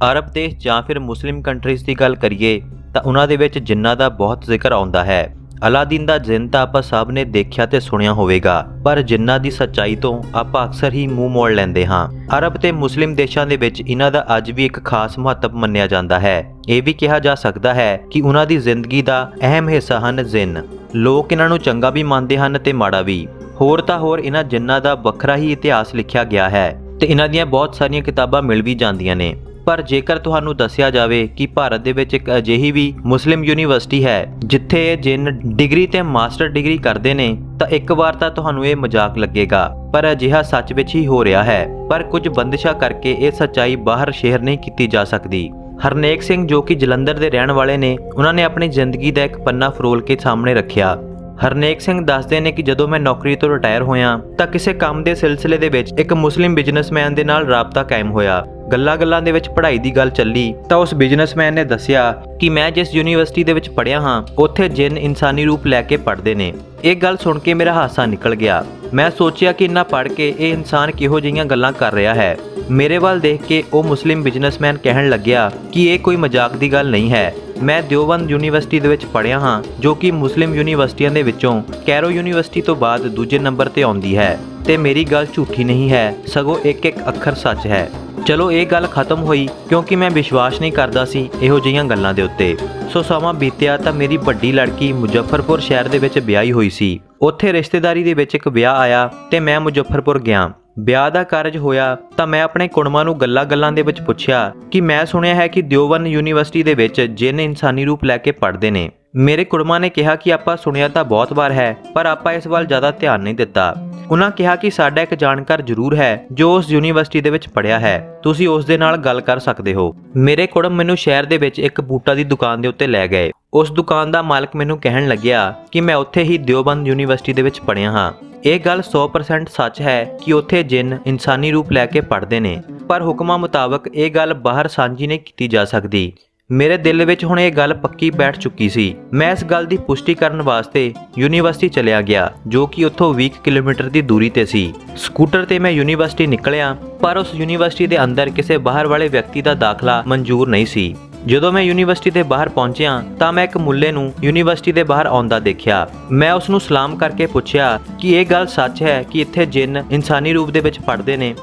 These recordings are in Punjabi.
ਅਰਬ ਦੇਸ਼ ਜਾਂ ਫਿਰ ਮੁਸਲਿਮ ਕੰਟਰੀਜ਼ ਦੀ ਗੱਲ ਕਰੀਏ ਤਾਂ ਉਹਨਾਂ ਦੇ ਵਿੱਚ ਜਿੰਨਾਂ ਦਾ ਬਹੁਤ ਜ਼ਿਕਰ ਆਉਂਦਾ ਹੈ। ਅਲਾਦੀਨ ਦਾ ਜਿੰਨ ਤਾਂ ਆਪਾਂ ਸਭ ਨੇ ਦੇਖਿਆ ਤੇ ਸੁਣਿਆ ਹੋਵੇਗਾ, ਪਰ ਜਿੰਨਾਂ ਦੀ ਸੱਚਾਈ ਤੋਂ ਆਪਾਂ ਅਕਸਰ ਹੀ ਮੂੰਹ ਮੋੜ ਲੈਂਦੇ ਹਾਂ। ਅਰਬ ਤੇ ਮੁਸਲਿਮ ਦੇਸ਼ਾਂ ਦੇ ਵਿੱਚ ਇਹਨਾਂ ਦਾ ਅੱਜ ਵੀ ਇੱਕ ਖਾਸ ਮਹੱਤਵ ਮੰਨਿਆ ਜਾਂਦਾ ਹੈ। ਇਹ ਵੀ ਕਿਹਾ ਜਾ ਸਕਦਾ ਹੈ ਕਿ ਉਹਨਾਂ ਦੀ ਜ਼ਿੰਦਗੀ ਦਾ ਅਹਿਮ ਹਿੱਸਾ ਹਨ ਜਿੰਨ। ਲੋਕ ਇਹਨਾਂ ਨੂੰ ਚੰਗਾ ਵੀ ਮੰਨਦੇ ਹਨ ਤੇ ਮਾੜਾ ਵੀ। ਹੋਰ ਤਾਂ ਹੋਰ ਇਹਨਾਂ ਜਿੰਨਾਂ ਦਾ ਵੱਖਰਾ ਹੀ ਇਤਿਹਾਸ ਲਿਖਿਆ ਗਿਆ ਹੈ ਤੇ ਇਹਨਾਂ ਦੀਆਂ ਬਹੁਤ ਸਾਰੀਆਂ ਕਿਤਾਬਾਂ ਮਿਲ ਵੀ ਜਾਂਦੀਆਂ ਨੇ। ਪਰ ਜੇਕਰ ਤੁਹਾਨੂੰ ਦੱਸਿਆ ਜਾਵੇ ਕਿ ਭਾਰਤ ਦੇ ਵਿੱਚ ਇੱਕ ਅਜਿਹੀ ਵੀ ਮੁਸਲਿਮ ਯੂਨੀਵਰਸਿਟੀ ਹੈ ਜਿੱਥੇ ਇਹ ਜਿੰਨ ਡਿਗਰੀ ਤੇ ਮਾਸਟਰ ਡਿਗਰੀ ਕਰਦੇ ਨੇ, ਤਾਂ ਇੱਕ ਵਾਰ ਤਾਂ ਤੁਹਾਨੂੰ ਇਹ ਮਜ਼ਾਕ ਲੱਗੇਗਾ, ਪਰ ਅਜਿਹਾ ਸੱਚ ਵਿੱਚ ਹੀ ਹੋ ਰਿਹਾ ਹੈ। ਪਰ ਕੁਝ ਬੰਦਿਸ਼ਾਂ ਕਰਕੇ ਇਹ ਸੱਚਾਈ ਬਾਹਰ ਸ਼ੇਅਰ ਨਹੀਂ ਕੀਤੀ ਜਾ ਸਕਦੀ। ਹਰਨੇਕ ਸਿੰਘ ਜੋ ਕਿ ਜਲੰਧਰ ਦੇ ਰਹਿਣ ਵਾਲੇ ਨੇ, ਉਹਨਾਂ ਨੇ ਆਪਣੀ ਜ਼ਿੰਦਗੀ ਦਾ ਇੱਕ ਪੰਨਾ ਫਰੋਲ ਕੇ ਸਾਹਮਣੇ ਰੱਖਿਆ। ਹਰਨੇਕ ਸਿੰਘ ਦੱਸਦੇ ਨੇ ਕਿ ਜਦੋਂ ਮੈਂ ਨੌਕਰੀ ਤੋਂ ਰਿਟਾਇਰ ਹੋਇਆ ਤਾਂ ਕਿਸੇ ਕੰਮ ਦੇ ਸਿਲਸਿਲੇ ਦੇ ਵਿੱਚ ਇੱਕ ਮੁਸਲਿਮ ਬਿਜ਼ਨਸਮੈਨ ਦੇ ਨਾਲ ਰਾਬਤਾ ਕਾਇਮ ਹੋਇਆ। ਗੱਲਾਂ ਦੇ ਵਿੱਚ ਪੜ੍ਹਾਈ ਦੀ ਗੱਲ ਚੱਲੀ ਤਾਂ ਉਸ ਬਿਜ਼ਨਸਮੈਨ ਨੇ ਦੱਸਿਆ ਕਿ ਮੈਂ ਜਿਸ ਯੂਨੀਵਰਸਿਟੀ ਦੇ ਵਿੱਚ ਪੜ੍ਹਿਆ ਹਾਂ ਉੱਥੇ ਜਿੰਨ ਇਨਸਾਨੀ ਰੂਪ ਲੈ ਕੇ ਪੜ੍ਹਦੇ ਨੇ। ਇਹ ਗੱਲ ਸੁਣ ਕੇ ਮੇਰਾ ਹਾਸਾ ਨਿਕਲ ਗਿਆ। ਮੈਂ ਸੋਚਿਆ ਕਿ ਇੰਨਾ ਪੜ੍ਹ ਕੇ ਇਹ ਇਨਸਾਨ ਕਿਹੋ ਜਿਹੀਆਂ ਗੱਲਾਂ ਕਰ ਰਿਹਾ ਹੈ। ਮੇਰੇ ਵੱਲ ਦੇਖ ਕੇ ਉਹ ਮੁਸਲਿਮ ਬਿਜ਼ਨਸਮੈਨ ਕਹਿਣ ਲੱਗਿਆ ਕਿ ਇਹ ਕੋਈ ਮਜ਼ਾਕ ਦੀ ਗੱਲ ਨਹੀਂ ਹੈ। ਮੈਂ ਦਿਓਬੰਦ ਯੂਨੀਵਰਸਿਟੀ ਦੇ ਵਿੱਚ ਪੜ੍ਹਿਆ ਹਾਂ, ਜੋ ਕਿ ਮੁਸਲਿਮ ਯੂਨੀਵਰਸਿਟੀਆਂ ਦੇ ਵਿੱਚੋਂ ਕੈਰੋ ਯੂਨੀਵਰਸਿਟੀ ਤੋਂ ਬਾਅਦ ਦੂਜੇ ਨੰਬਰ ਤੇ ਆਉਂਦੀ ਹੈ ਤੇ ਮੇਰੀ ਗੱਲ ਝੂਠੀ ਨਹੀਂ ਹੈ, ਸਗੋਂ ਇੱਕ ਅੱਖਰ ਸੱਚ ਹੈ। ਚਲੋ ਇਹ ਗੱਲ ਖਤਮ ਹੋਈ ਕਿਉਂਕਿ ਮੈਂ ਵਿਸ਼ਵਾਸ ਨਹੀਂ ਕਰਦਾ ਸੀ ਇਹੋ ਜਿਹੀਆਂ ਗੱਲਾਂ ਦੇ ਉੱਤੇ। ਸੋ ਸਮਾਂ ਬੀਤਿਆ ਤਾਂ ਮੇਰੀ ਵੱਡੀ ਲੜਕੀ ਮੁਜ਼ੱਫਰਪੁਰ ਸ਼ਹਿਰ ਦੇ ਵਿੱਚ ਵਿਆਹੀ ਹੋਈ ਸੀ। ਉੱਥੇ ਰਿਸ਼ਤੇਦਾਰੀ ਦੇ ਵਿੱਚ ਇੱਕ ਵਿਆਹ ਆਇਆ ਤੇ ਮੈਂ ਮੁਜ਼ੱਫਰਪੁਰ ਗਿਆ। ਵਿਆਹ ਦਾ ਕਾਰਜ ਹੋਇਆ ਤਾਂ ਮੈਂ ਆਪਣੇ ਕੁੜਮਾਂ ਨੂੰ ਗੱਲਾਂ ਦੇ ਵਿੱਚ ਪੁੱਛਿਆ ਕਿ ਮੈਂ ਸੁਣਿਆ ਹੈ ਕਿ ਦਿਓਬੰਦ ਯੂਨੀਵਰਸਿਟੀ ਦੇ ਵਿੱਚ ਜਿੰਨ ਇਨਸਾਨੀ ਰੂਪ ਲੈ ਕੇ ਪੜ੍ਹਦੇ ਨੇ। ਮੇਰੇ ਕੁੜਮਾਂ ਨੇ ਕਿਹਾ ਕਿ ਆਪਾਂ ਸੁਣਿਆ ਤਾਂ ਬਹੁਤ ਵਾਰ ਹੈ, ਪਰ ਆਪਾਂ ਇਸ ਵੱਲ ਜ਼ਿਆਦਾ ਧਿਆਨ ਨਹੀਂ ਦਿੱਤਾ। ਉਹਨਾਂ ਕਿਹਾ ਕਿ ਸਾਡਾ ਇੱਕ ਜਾਣਕਾਰ ਜ਼ਰੂਰ ਹੈ ਜੋ ਉਸ ਯੂਨੀਵਰਸਿਟੀ ਦੇ ਵਿੱਚ ਪੜ੍ਹਿਆ ਹੈ, ਤੁਸੀਂ ਉਸ ਦੇ ਨਾਲ ਗੱਲ ਕਰ ਸਕਦੇ ਹੋ। ਮੇਰੇ ਕੁੜਮ ਮੈਨੂੰ ਸ਼ਹਿਰ ਦੇ ਵਿੱਚ ਇੱਕ ਬੂਟਾ ਦੀ ਦੁਕਾਨ ਦੇ ਉੱਤੇ ਲੈ ਗਏ। ਉਸ ਦੁਕਾਨ ਦਾ ਮਾਲਕ ਮੈਨੂੰ ਕਹਿਣ ਲੱਗਿਆ ਕਿ ਮੈਂ ਉੱਥੇ ਹੀ ਦਿਓਬੰਦ ਯੂਨੀਵਰਸਿਟੀ ਦੇ ਵਿੱਚ ਪੜ੍ਹਿਆ ਹਾਂ। ਇਹ ਗੱਲ 100% ਸੱਚ ਹੈ ਕਿ ਉੱਥੇ ਜਿੰਨ ਇਨਸਾਨੀ ਰੂਪ ਲੈ ਕੇ ਪੜ੍ਹਦੇ ਨੇ, ਪਰ ਹੁਕਮਾਂ ਮੁਤਾਬਕ ਇਹ ਗੱਲ ਬਾਹਰ ਸਾਂਝੀ ਨਹੀਂ ਕੀਤੀ ਜਾ ਸਕਦੀ। ਮੇਰੇ ਦਿਲ ਵਿੱਚ ਹੁਣ ਇਹ ਗੱਲ ਪੱਕੀ ਬੈਠ ਚੁੱਕੀ ਸੀ। ਮੈਂ ਇਸ ਗੱਲ ਦੀ ਪੁਸ਼ਟੀ ਕਰਨ ਵਾਸਤੇ ਯੂਨੀਵਰਸਿਟੀ ਚਲਿਆ ਗਿਆ, ਜੋ ਕਿ ਉੱਥੋਂ 20 ਕਿਲੋਮੀਟਰ ਦੀ ਦੂਰੀ ਤੇ ਸੀ। ਸਕੂਟਰ ਤੇ ਮੈਂ ਯੂਨੀਵਰਸਿਟੀ ਨਿਕਲਿਆ, ਪਰ ਉਸ ਯੂਨੀਵਰਸਿਟੀ ਦੇ ਅੰਦਰ ਕਿਸੇ ਬਾਹਰ ਵਾਲੇ ਵਿਅਕਤੀ ਦਾ ਦਾਖਲਾ ਮਨਜ਼ੂਰ ਨਹੀਂ ਸੀ। ਜਦੋਂ ਮੈਂ ਯੂਨੀਵਰਸਿਟੀ ਦੇ ਬਾਹਰ ਪਹੁੰਚਿਆ ਤਾਂ ਮੈਂ ਇੱਕ ਮੁੱਲੇ ਨੂੰ ਯੂਨੀਵਰਸਿਟੀ ਦੇ ਬਾਹਰ ਆਉਂਦਾ ਦੇਖਿਆ। ਮੈਂ ਉਸ ਨੂੰ ਸਲਾਮ ਕਰਕੇ ਪੁੱਛਿਆ ਕਿ ਇਹ ਗੱਲ ਸੱਚ ਹੈ ਕਿ ਇੱਥੇ ਜਿੰਨ ਇਨਸਾਨੀ ਰੂਪ ਦੇ ਵਿੱਚ ਪੜ੍ਹਦੇ ਨੇ।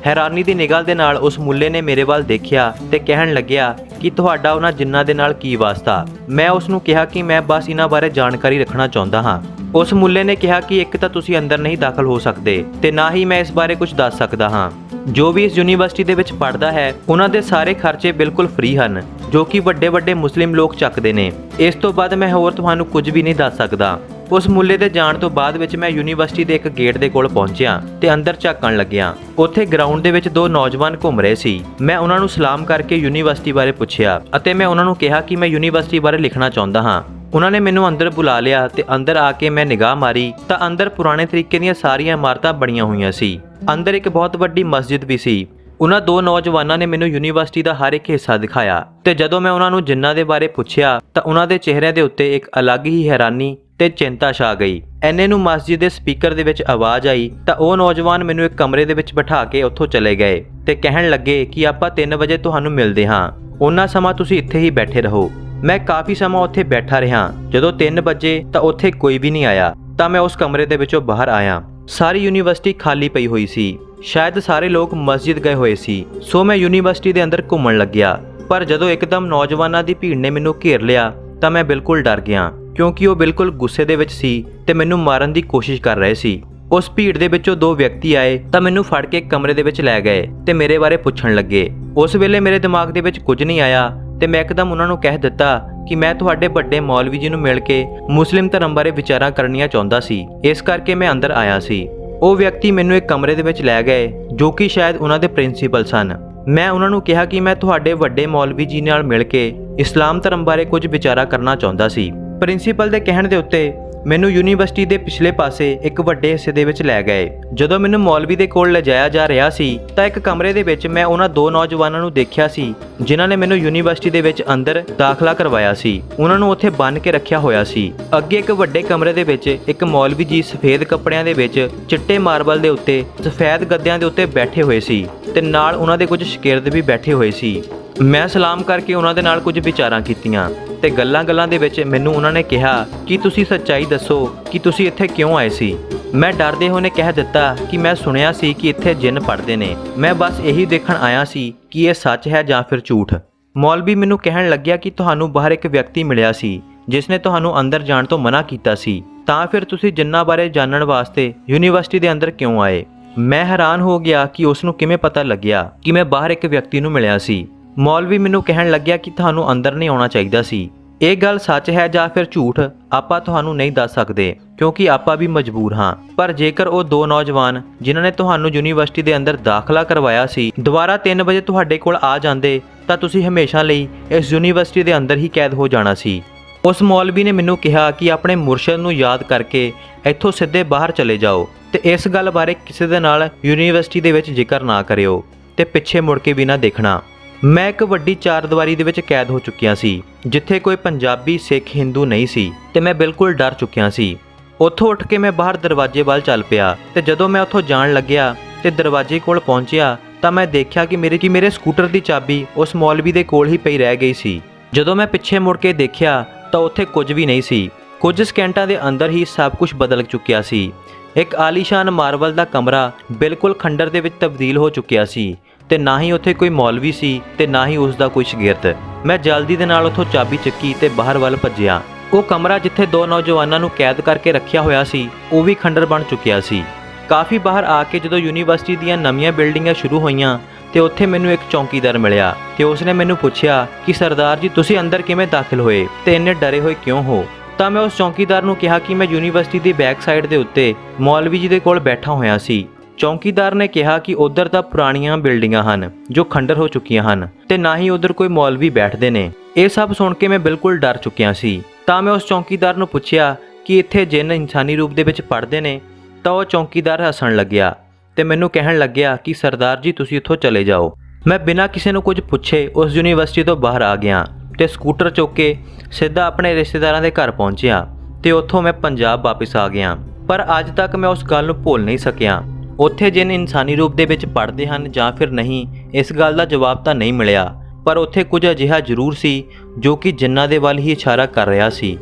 ਹੈਰਾਨੀ ਦੀ ਨਿਗਾਹ ਦੇ ਨਾਲ ਉਸ ਮੁੱਲੇ ਨੇ ਮੇਰੇ ਵੱਲ ਦੇਖਿਆ ਤੇ ਕਹਿਣ ਲੱਗਿਆ ਕਿ ਤੁਹਾਡਾ ਉਹਨਾਂ ਜਿੰਨਾਂ ਦੇ ਨਾਲ ਕੀ ਵਾਸਤਾ। ਮੈਂ ਉਸ ਨੂੰ ਕਿਹਾ ਕਿ ਮੈਂ ਬਸ ਇਹਨਾਂ ਬਾਰੇ ਜਾਣਕਾਰੀ ਰੱਖਣਾ ਚਾਹੁੰਦਾ ਹਾਂ। ਉਸ ਮੁੱਲੇ ਨੇ ਕਿਹਾ ਕਿ ਇੱਕ ਤਾਂ ਤੁਸੀਂ ਅੰਦਰ ਨਹੀਂ ਦਾਖਲ ਹੋ ਸਕਦੇ ਤੇ ਨਾ ਹੀ ਮੈਂ ਇਸ ਬਾਰੇ ਕੁਝ ਦੱਸ ਸਕਦਾ ਹਾਂ। ਜੋ ਵੀ ਇਸ ਯੂਨੀਵਰਸਿਟੀ ਦੇ ਵਿੱਚ ਪੜ੍ਹਦਾ ਹੈ ਉਹਨਾਂ ਦੇ ਸਾਰੇ ਖਰਚੇ ਬਿਲਕੁਲ ਫ੍ਰੀ ਹਨ, ਜੋ ਕਿ ਵੱਡੇ ਮੁਸਲਿਮ ਲੋਕ ਚੱਕਦੇ ਨੇ। ਇਸ ਤੋਂ ਬਾਅਦ ਮੈਂ ਹੋਰ ਤੁਹਾਨੂੰ ਕੁਝ ਵੀ ਨਹੀਂ ਦੱਸ ਸਕਦਾ। ਉਸ ਮੁੱਲੇ ਦੇ ਜਾਣ ਤੋਂ ਬਾਅਦ ਵਿੱਚ ਮੈਂ ਯੂਨੀਵਰਸਿਟੀ ਦੇ ਇੱਕ ਗੇਟ ਦੇ ਕੋਲ ਪਹੁੰਚਿਆ ਤੇ ਅੰਦਰ ਝਾਕਣ ਲੱਗਿਆ। ਉੱਥੇ ਗਰਾਊਂਡ ਦੇ ਵਿੱਚ ਦੋ ਨੌਜਵਾਨ ਘੁੰਮ ਰਹੇ ਸੀ। ਮੈਂ ਉਹਨਾਂ ਨੂੰ ਸਲਾਮ ਕਰਕੇ ਯੂਨੀਵਰਸਿਟੀ ਬਾਰੇ ਪੁੱਛਿਆ ਅਤੇ ਮੈਂ ਉਹਨਾਂ ਨੂੰ ਕਿਹਾ ਕਿ ਮੈਂ ਯੂਨੀਵਰਸਿਟੀ ਬਾਰੇ ਲਿਖਣਾ ਚਾਹੁੰਦਾ ਹਾਂ। ਉਹਨਾਂ ਨੇ ਮੈਨੂੰ ਅੰਦਰ ਬੁਲਾ ਲਿਆ ਤੇ ਅੰਦਰ ਆ ਕੇ ਮੈਂ ਨਿਗਾਹ ਮਾਰੀ ਤਾਂ ਅੰਦਰ ਪੁਰਾਣੇ ਤਰੀਕੇ ਦੀਆਂ ਸਾਰੀਆਂ ਇਮਾਰਤਾਂ ਬਣੀਆਂ ਹੋਈਆਂ ਸੀ। ਅੰਦਰ ਇੱਕ ਬਹੁਤ ਵੱਡੀ ਮਸਜਿਦ ਵੀ ਸੀ। ਉਹਨਾਂ ਦੋ ਨੌਜਵਾਨਾਂ ਨੇ ਮੈਨੂੰ ਯੂਨੀਵਰਸਿਟੀ ਦਾ ਹਰ ਇੱਕ ਹਿੱਸਾ ਦਿਖਾਇਆ ਤੇ ਜਦੋਂ ਮੈਂ ਉਹਨਾਂ ਨੂੰ ਜਿੰਨਾਂ ਦੇ ਬਾਰੇ ਪੁੱਛਿਆ ਤਾਂ ਉਹਨਾਂ ਦੇ ਚਿਹਰਿਆਂ ਦੇ ਉੱਤੇ ਇੱਕ ਅਲੱਗ ਹੀ ਹੈਰਾਨੀ ਤੇ ਚਿੰਤਾ ਛਾ ਗਈ। ਐਨੇ ਨੂੰ ਮਸਜਿਦ ਦੇ ਸਪੀਕਰ ਦੇ ਵਿੱਚ ਆਵਾਜ਼ ਆਈ ਤਾਂ ਉਹ ਨੌਜਵਾਨ ਮੈਨੂੰ ਇੱਕ ਕਮਰੇ ਦੇ ਵਿੱਚ ਬਿਠਾ ਕੇ ਉੱਥੋਂ ਚਲੇ ਗਏ ਤੇ ਕਹਿਣ ਲੱਗੇ ਕਿ ਆਪਾਂ 3 ਵਜੇ ਤੁਹਾਨੂੰ ਮਿਲਦੇ ਹਾਂ, ਉਹਨਾਂ ਸਮਾਂ ਤੁਸੀਂ ਇੱਥੇ ਹੀ ਬੈਠੇ ਰਹੋ। ਮੈਂ ਕਾਫੀ ਸਮਾਂ ਉੱਥੇ ਬੈਠਾ ਰਿਹਾ। ਜਦੋਂ 3 ਵਜੇ ਤਾਂ ਉੱਥੇ ਕੋਈ ਵੀ ਨਹੀਂ ਆਇਆ ਤਾਂ ਮੈਂ ਉਸ ਕਮਰੇ ਦੇ ਵਿੱਚੋਂ ਬਾਹਰ ਆਇਆ। ਸਾਰੀ ਯੂਨੀਵਰਸਿਟੀ ਖਾਲੀ ਪਈ ਹੋਈ ਸੀ। ਸ਼ਾਇਦ ਸਾਰੇ ਲੋਕ ਮਸਜਿਦ ਗਏ ਹੋਏ ਸੀ। ਸੋ ਮੈਂ ਯੂਨੀਵਰਸਿਟੀ ਦੇ ਅੰਦਰ ਘੁੰਮਣ ਲੱਗਿਆ, ਪਰ ਜਦੋਂ ਇੱਕਦਮ ਨੌਜਵਾਨਾਂ ਦੀ ਭੀੜ ਨੇ ਮੈਨੂੰ ਘੇਰ ਲਿਆ ਤਾਂ ਮੈਂ ਬਿਲਕੁਲ ਡਰ ਗਿਆ, ਕਿਉਂਕਿ ਉਹ ਬਿਲਕੁਲ ਗੁੱਸੇ ਦੇ ਵਿੱਚ ਸੀ ਤੇ ਮੈਨੂੰ ਮਾਰਨ ਦੀ ਕੋਸ਼ਿਸ਼ ਕਰ ਰਹੇ ਸੀ। ਉਸ ਭੀੜ ਦੇ ਵਿੱਚੋਂ 2 ਵਿਅਕਤੀ ਆਏ ਤਾਂ ਮੈਨੂੰ ਫੜ ਕੇ ਕਮਰੇ ਦੇ ਵਿੱਚ ਲੈ ਗਏ ਤੇ ਮੇਰੇ ਬਾਰੇ ਪੁੱਛਣ ਲੱਗੇ। ਉਸ ਵੇਲੇ ਮੇਰੇ ਦਿਮਾਗ ਦੇ ਵਿੱਚ ਕੁਝ ਨਹੀਂ ਆਇਆ ਤੇ ਮੈਂ ਇੱਕਦਮ ਉਹਨਾਂ ਨੂੰ ਕਹਿ ਦਿੱਤਾ ਕਿ ਮੈਂ ਤੁਹਾਡੇ ਵੱਡੇ ਮੌਲਵੀ ਜੀ ਨੂੰ ਮਿਲ ਕੇ ਮੁਸਲਿਮ ਧਰਮ ਬਾਰੇ ਵਿਚਾਰਾਂ ਕਰਨੀਆਂ ਚਾਹੁੰਦਾ ਸੀ, ਇਸ ਕਰਕੇ ਮੈਂ ਅੰਦਰ ਆਇਆ ਸੀ। ਉਹ ਵਿਅਕਤੀ ਮੈਨੂੰ ਇੱਕ ਕਮਰੇ ਦੇ ਵਿੱਚ ਲੈ ਗਏ ਜੋ ਕਿ ਸ਼ਾਇਦ ਉਹਨਾਂ ਦੇ ਪ੍ਰਿੰਸੀਪਲ ਸਨ। ਮੈਂ ਉਹਨਾਂ ਨੂੰ ਕਿਹਾ ਕਿ ਮੈਂ ਤੁਹਾਡੇ ਵੱਡੇ ਮੌਲਵੀ ਜੀ ਨਾਲ ਮਿਲ ਕੇ ਇਸਲਾਮ ਧਰਮ ਬਾਰੇ ਕੁਝ ਵਿਚਾਰਾਂ ਕਰਨਾ ਚਾਹੁੰਦਾ ਸੀ। ਪ੍ਰਿੰਸੀਪਲ ਦੇ ਕਹਿਣ ਦੇ ਉੱਤੇ ਮੈਨੂੰ ਯੂਨੀਵਰਸਿਟੀ ਦੇ ਪਿਛਲੇ ਪਾਸੇ ਇੱਕ ਵੱਡੇ ਹਿੱਸੇ ਦੇ ਵਿੱਚ ਲੈ ਗਏ। ਜਦੋਂ ਮੈਨੂੰ ਮੌਲਵੀ ਦੇ ਕੋਲ ਲਿਜਾਇਆ ਜਾ ਰਿਹਾ ਸੀ ਤਾਂ ਇੱਕ ਕਮਰੇ ਦੇ ਵਿੱਚ ਮੈਂ ਉਹਨਾਂ 2 ਨੌਜਵਾਨਾਂ ਨੂੰ ਦੇਖਿਆ ਸੀ ਜਿਨ੍ਹਾਂ ਨੇ ਮੈਨੂੰ ਯੂਨੀਵਰਸਿਟੀ ਦੇ ਵਿੱਚ ਅੰਦਰ ਦਾਖਲਾ ਕਰਵਾਇਆ ਸੀ। ਉਹਨਾਂ ਨੂੰ ਉੱਥੇ ਬੰਨ੍ਹ ਕੇ ਰੱਖਿਆ ਹੋਇਆ ਸੀ। ਅੱਗੇ ਇੱਕ ਵੱਡੇ ਕਮਰੇ ਦੇ ਵਿੱਚ ਇੱਕ ਮੌਲਵੀ ਜੀ ਸਫੇਦ ਕੱਪੜਿਆਂ ਦੇ ਵਿੱਚ ਚਿੱਟੇ ਮਾਰਬਲ ਦੇ ਉੱਤੇ ਸਫੇਦ ਗੱਦਿਆਂ ਦੇ ਉੱਤੇ ਬੈਠੇ ਹੋਏ ਸੀ ਤੇ ਨਾਲ ਉਹਨਾਂ ਦੇ ਕੁਝ ਸ਼ਾਗਿਰਦ ਵੀ ਬੈਠੇ ਹੋਏ ਸੀ। ਮੈਂ ਸਲਾਮ ਕਰਕੇ ਉਹਨਾਂ ਦੇ ਨਾਲ ਕੁਝ ਵਿਚਾਰਾਂ ਕੀਤੀਆਂ ਤੇ ਗੱਲਾਂ-ਗੱਲਾਂ ਦੇ ਵਿੱਚ ਮੈਨੂੰ ਉਹਨਾਂ ਨੇ ਕਿਹਾ ਕਿ ਤੁਸੀਂ ਸੱਚਾਈ ਦੱਸੋ ਕਿ ਤੁਸੀਂ ਇੱਥੇ ਕਿਉਂ ਆਏ ਸੀ। ਮੈਂ ਡਰਦੇ ਹੋਏ ਨੇ ਕਹਿ ਦਿੱਤਾ ਕਿ ਮੈਂ ਸੁਣਿਆ ਸੀ ਕਿ ਇੱਥੇ ਜਿੰਨ ਪੜਦੇ ਨੇ, ਮੈਂ ਬਸ ਇਹੀ ਦੇਖਣ ਆਇਆ ਸੀ ਕਿ ਇਹ ਸੱਚ ਹੈ ਜਾਂ ਫਿਰ ਝੂਠ। ਮੌਲਵੀ ਮੈਨੂੰ ਕਹਿਣ ਲੱਗਿਆ ਕਿ ਤੁਹਾਨੂੰ ਬਾਹਰ ਇੱਕ ਵਿਅਕਤੀ ਮਿਲਿਆ ਸੀ ਜਿਸ ਨੇ ਤੁਹਾਨੂੰ ਅੰਦਰ ਜਾਣ ਤੋਂ ਮਨਾ ਕੀਤਾ ਸੀ, ਤਾਂ ਫਿਰ ਤੁਸੀਂ ਜਿੰਨਾਂ ਬਾਰੇ ਜਾਣਨ ਵਾਸਤੇ ਯੂਨੀਵਰਸਿਟੀ ਦੇ ਅੰਦਰ ਕਿਉਂ ਆਏ। ਮੈਂ ਹੈਰਾਨ ਹੋ ਗਿਆ ਕਿ ਉਸ ਨੂੰ ਕਿਵੇਂ ਪਤਾ ਲੱਗਿਆ ਕਿ ਮੈਂ ਬਾਹਰ ਇੱਕ ਵਿਅਕਤੀ ਨੂੰ ਮਿਲਿਆ ਸੀ। ਮੌਲਵੀ ਮੈਨੂੰ ਕਹਿਣ ਲੱਗਿਆ ਕਿ ਤੁਹਾਨੂੰ ਅੰਦਰ ਨਹੀਂ ਆਉਣਾ ਚਾਹੀਦਾ ਸੀ। ਇਹ ਗੱਲ ਸੱਚ ਹੈ ਜਾਂ ਫਿਰ ਝੂਠ ਆਪਾਂ ਤੁਹਾਨੂੰ ਨਹੀਂ ਦੱਸ ਸਕਦੇ ਕਿਉਂਕਿ ਆਪਾਂ ਵੀ ਮਜਬੂਰ ਹਾਂ, ਪਰ ਜੇਕਰ ਉਹ ਦੋ ਨੌਜਵਾਨ ਜਿਨ੍ਹਾਂ ਨੇ ਤੁਹਾਨੂੰ ਯੂਨੀਵਰਸਿਟੀ ਦੇ ਅੰਦਰ ਦਾਖਲਾ ਕਰਵਾਇਆ ਸੀ ਦੁਬਾਰਾ 3 ਵਜੇ ਤੁਹਾਡੇ ਕੋਲ ਆ ਜਾਂਦੇ ਤਾਂ ਤੁਸੀਂ ਹਮੇਸ਼ਾ ਲਈ ਇਸ ਯੂਨੀਵਰਸਿਟੀ ਦੇ ਅੰਦਰ ਹੀ ਕੈਦ ਹੋ ਜਾਣਾ ਸੀ। ਉਸ ਮੌਲਵੀ ਨੇ ਮੈਨੂੰ ਕਿਹਾ ਕਿ ਆਪਣੇ ਮੁਰਸ਼ਦ ਨੂੰ ਯਾਦ ਕਰਕੇ ਇੱਥੋਂ ਸਿੱਧੇ ਬਾਹਰ ਚਲੇ ਜਾਓ ਤੇ ਇਸ ਗੱਲ ਬਾਰੇ ਕਿਸੇ ਦੇ ਨਾਲ ਯੂਨੀਵਰਸਿਟੀ ਦੇ ਵਿੱਚ ਜ਼ਿਕਰ ਨਾ ਕਰਿਓ ਤੇ ਪਿੱਛੇ ਮੁੜ ਕੇ ਵੀ ਨਾ ਦੇਖਣਾ। ਮੈਂ ਇੱਕ ਵੱਡੀ ਚਾਰਦੀਵਾਰੀ ਦੇ ਵਿੱਚ ਕੈਦ ਹੋ ਚੁੱਕਿਆ ਸੀ ਜਿੱਥੇ ਕੋਈ ਪੰਜਾਬੀ, ਸਿੱਖ, ਹਿੰਦੂ ਨਹੀਂ ਸੀ ਤੇ ਮੈਂ ਬਿਲਕੁਲ ਡਰ ਚੁੱਕਿਆ ਸੀ। ਉੱਥੋਂ ਉੱਠ ਕੇ ਮੈਂ ਬਾਹਰ ਦਰਵਾਜ਼ੇ ਵੱਲ ਚੱਲ ਪਿਆ ਤੇ ਜਦੋਂ ਮੈਂ ਉੱਥੋਂ ਜਾਣ ਲੱਗਿਆ ਤੇ ਦਰਵਾਜ਼ੇ ਕੋਲ ਪਹੁੰਚਿਆ ਤਾਂ ਮੈਂ ਦੇਖਿਆ ਕਿ ਮੇਰੇ ਸਕੂਟਰ ਦੀ ਚਾਬੀ ਉਸ ਮੌਲਵੀ ਦੇ ਕੋਲ ਹੀ ਪਈ ਰਹਿ ਗਈ ਸੀ। ਜਦੋਂ ਮੈਂ ਪਿੱਛੇ ਮੁੜ ਕੇ ਦੇਖਿਆ ਤਾਂ ਉੱਥੇ ਕੁਝ ਵੀ ਨਹੀਂ ਸੀ। ਕੁਝ ਸਕਿੰਟਾਂ ਦੇ ਅੰਦਰ ਹੀ ਸਭ ਕੁਝ ਬਦਲ ਚੁੱਕਿਆ ਸੀ। ਇੱਕ ਆਲੀਸ਼ਾਨ ਮਾਰਬਲ ਦਾ ਕਮਰਾ ਬਿਲਕੁਲ ਖੰਡਰ ਦੇ ਵਿੱਚ ਤਬਦੀਲ ਹੋ ਚੁੱਕਿਆ ਸੀ ਤੇ ਨਾ ਹੀ ਉੱਥੇ ਕੋਈ ਮੌਲਵੀ ਸੀ ਤੇ ਨਾ ਹੀ ਉਸ ਦਾ ਕੋਈ ਸ਼ਾਗਿਰਦ। ਮੈਂ ਜਲਦੀ ਦੇ ਨਾਲ ਉੱਥੋਂ ਚਾਬੀ ਚੱਕੀ ਤੇ ਬਾਹਰ ਵੱਲ ਭੱਜਿਆ। ਉਹ ਕਮਰਾ ਜਿੱਥੇ ਦੋ ਨੌਜਵਾਨਾਂ ਨੂੰ ਕੈਦ ਕਰਕੇ ਰੱਖਿਆ ਹੋਇਆ ਸੀ ਉਹ ਵੀ ਖੰਡਰ ਬਣ ਚੁੱਕਿਆ ਸੀ। ਕਾਫੀ ਬਾਹਰ ਆ ਕੇ ਜਦੋਂ ਯੂਨੀਵਰਸਿਟੀ ਦੀਆਂ ਨਵੀਆਂ ਬਿਲਡਿੰਗਾਂ ਸ਼ੁਰੂ ਹੋਈਆਂ ਤੇ ਉੱਥੇ ਮੈਨੂੰ ਇੱਕ ਚੌਕੀਦਾਰ ਮਿਲਿਆ ਤੇ ਉਸਨੇ ਮੈਨੂੰ ਪੁੱਛਿਆ ਕਿ ਸਰਦਾਰ ਜੀ ਤੁਸੀਂ ਅੰਦਰ ਕਿਵੇਂ ਦਾਖਲ ਹੋਏ ਤੇ ਇੰਨੇ ਡਰੇ ਹੋਏ ਕਿਉਂ ਹੋ। ਤਾਂ ਮੈਂ ਉਸ ਚੌਕੀਦਾਰ ਨੂੰ ਕਿਹਾ ਕਿ ਮੈਂ ਯੂਨੀਵਰਸਿਟੀ ਦੀ ਬੈਕ ਸਾਈਡ ਦੇ ਉੱਤੇ ਮੌਲਵੀ ਜੀ ਦੇ ਕੋਲ ਬੈਠਾ ਹੋਇਆ ਸੀ। ਚੌਕੀਦਾਰ ਨੇ ਕਿਹਾ ਕਿ ਉਧਰ ਤਾਂ ਪੁਰਾਣੀਆਂ ਬਿਲਡਿੰਗਾਂ ਹਨ ਜੋ ਖੰਡਰ ਹੋ ਚੁੱਕੀਆਂ ਹਨ ਤੇ ਨਾ ਹੀ ਉਧਰ ਕੋਈ ਮੌਲਵੀ ਬੈਠਦੇ ਨੇ। ਇਹ ਸਭ ਸੁਣ ਕੇ ਮੈਂ ਬਿਲਕੁਲ ਡਰ ਚੁੱਕਿਆ ਸੀ। ਤਾਂ ਮੈਂ ਉਸ ਚੌਕੀਦਾਰ ਨੂੰ ਪੁੱਛਿਆ ਕਿ ਇੱਥੇ ਜਿੰਨ ਇਨਸਾਨੀ ਰੂਪ ਦੇ ਵਿੱਚ ਪੜਦੇ ਨੇ। ਤਾਂ ਉਹ ਚੌਕੀਦਾਰ ਹੱਸਣ ਲੱਗਿਆ ਤੇ ਮੈਨੂੰ ਕਹਿਣ ਲੱਗਿਆ ਕਿ ਸਰਦਾਰ ਜੀ ਤੁਸੀਂ ਇੱਥੋਂ ਚਲੇ ਜਾਓ। ਮੈਂ ਬਿਨਾਂ ਕਿਸੇ ਨੂੰ ਕੁਝ ਪੁੱਛੇ ਉਸ ਯੂਨੀਵਰਸਿਟੀ ਤੋਂ ਬਾਹਰ ਆ ਗਿਆ ਤੇ ਸਕੂਟਰ ਚੁੱਕ ਕੇ ਸਿੱਧਾ ਆਪਣੇ ਰਿਸ਼ਤੇਦਾਰਾਂ ਦੇ ਘਰ ਪਹੁੰਚਿਆ ਤੇ ਉੱਥੋਂ ਮੈਂ ਪੰਜਾਬ ਵਾਪਸ ਆ ਗਿਆ। ਪਰ ਅੱਜ ਤੱਕ ਮੈਂ ਉਸ ਗੱਲ ਨੂੰ ਭੁੱਲ ਨਹੀਂ ਸਕਿਆ। ਉੱਥੇ ਜਿੰਨ ਇਨਸਾਨੀ ਰੂਪ ਦੇ ਵਿੱਚ ਪੜਦੇ ਹਨ ਜਾਂ ਫਿਰ ਨਹੀਂ, ਇਸ ਗੱਲ ਦਾ ਜਵਾਬ ਤਾਂ ਨਹੀਂ ਮਿਲਿਆ, ਪਰ ਉੱਥੇ ਕੁਝ ਅਜਿਹਾ ਜ਼ਰੂਰ ਸੀ ਜੋ ਕਿ ਜਿੰਨਾਂ ਦੇ ਵੱਲ ਹੀ ਇਸ਼ਾਰਾ ਕਰ ਰਿਹਾ ਸੀ।